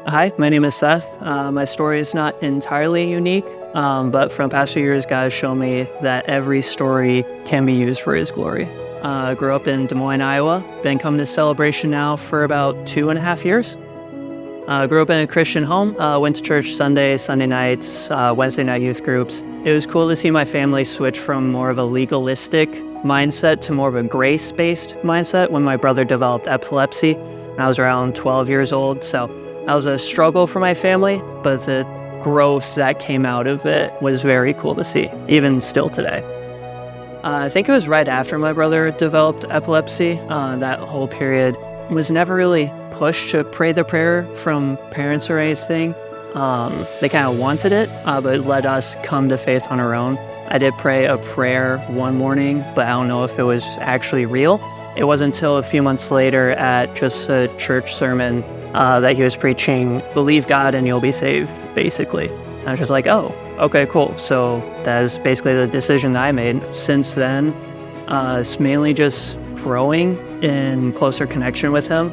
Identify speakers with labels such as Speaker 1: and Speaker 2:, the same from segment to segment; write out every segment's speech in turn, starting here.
Speaker 1: Hi, my name is Seth. My story is not entirely unique, but from the past few years, God has shown me that every story can be used for His glory. I grew up in Des Moines, Iowa. Been coming to Celebration now for about 2.5 years. Grew up in a Christian home. Went to church Sunday nights, Wednesday night youth groups. It was cool to see my family switch from more of a legalistic mindset to more of a grace-based mindset when my brother developed epilepsy. And I was around 12 years old, so that was a struggle for my family, but the growth that came out of it was very cool to see, even still today. I think it was right after my brother developed epilepsy. That whole period was never really pushed to pray the prayer from parents or anything. They kind of wanted it, but it let us come to faith on our own. I did pray a prayer one morning, but I don't know if it was actually real. It wasn't until a few months later at just a church sermon that he was preaching, believe God and you'll be saved, basically. And I was just like, oh, okay, cool. So that is basically the decision that I made. Since then, it's mainly just growing in closer connection with him.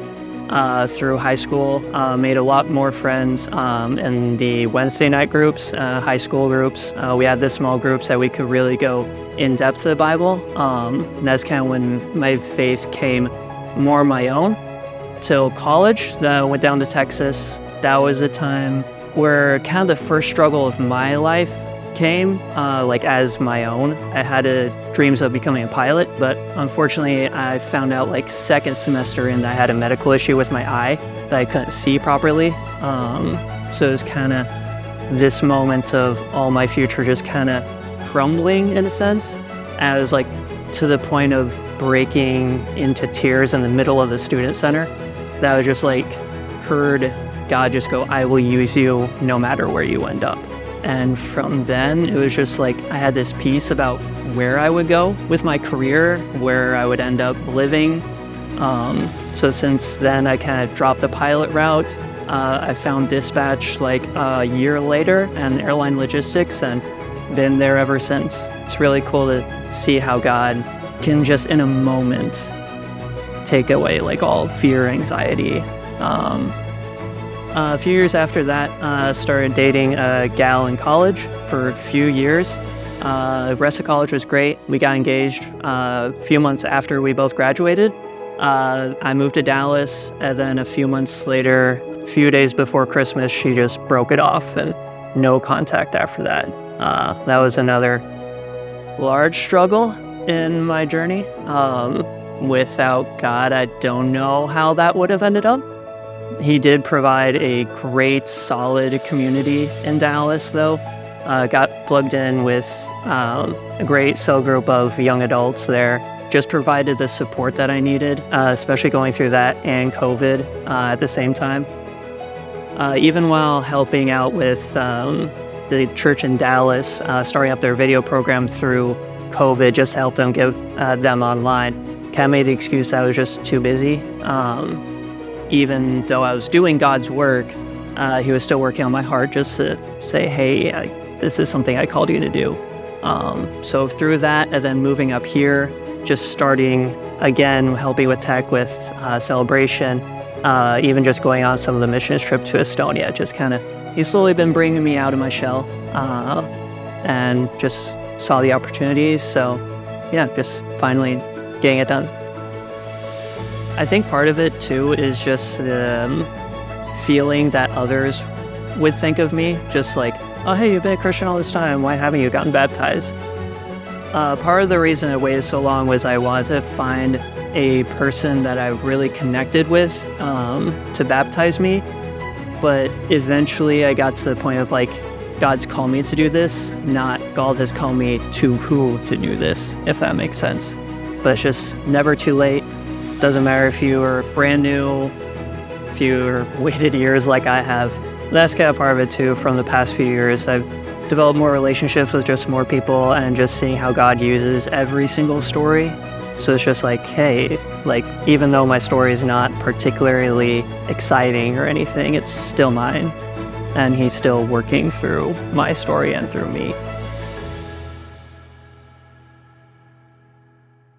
Speaker 1: Through high school, made a lot more friends in the Wednesday night groups, high school groups. We had the small groups that we could really go in depth to the Bible. And that's kind of when my faith came more my own. Till college, I went down to Texas. That was a time where kind of the first struggle of my life came, as my own. I had dreams of becoming a pilot, but unfortunately I found out second semester in that I had a medical issue with my eye that I couldn't see properly. So it was kind of this moment of all my future just kind of crumbling in a sense. And I was to the point of breaking into tears in the middle of the student center. That I was just heard God just go, I will use you no matter where you end up. And from then, it was just I had this peace about where I would go with my career, where I would end up living. So since then, I kind of dropped the pilot route. I found dispatch a year later and airline logistics and been there ever since. It's really cool to see how God can just in a moment take away all fear, anxiety. A few years after that, started dating a gal in college for a few years. The rest of college was great. We got engaged a few months after we both graduated. I moved to Dallas, and then a few months later, a few days before Christmas, she just broke it off and no contact after that. That was another large struggle in my journey. Without God, I don't know how that would have ended up. He did provide a great, solid community in Dallas, though. Got plugged in with a great cell group of young adults there. Just provided the support that I needed, especially going through that and COVID at the same time. Even while helping out with the church in Dallas, starting up their video program through COVID, just to help them get them online. Kind of made the excuse I was just too busy. Even though I was doing God's work, he was still working on my heart just to say, hey, this is something I called you to do. So through that, and then moving up here, just starting again, helping with tech, with Celebration, even just going on some of the missions trip to Estonia, just kind of, he's slowly been bringing me out of my shell and just saw the opportunities. So yeah, just finally getting it done. I think part of it too is just the feeling that others would think of me, just oh, hey, you've been a Christian all this time, why haven't you gotten baptized? Part of the reason I waited so long was I wanted to find a person that I really connected with to baptize me, but eventually I got to the point of God's called me to do this, not God has called me to who to do this, if that makes sense. But it's just never too late. Doesn't matter if you are brand new, if you're waited years like I have. That's kind of part of it too. From the past few years, I've developed more relationships with just more people and just seeing how God uses every single story. So it's just hey, even though my story is not particularly exciting or anything, it's still mine. And he's still working through my story and through me.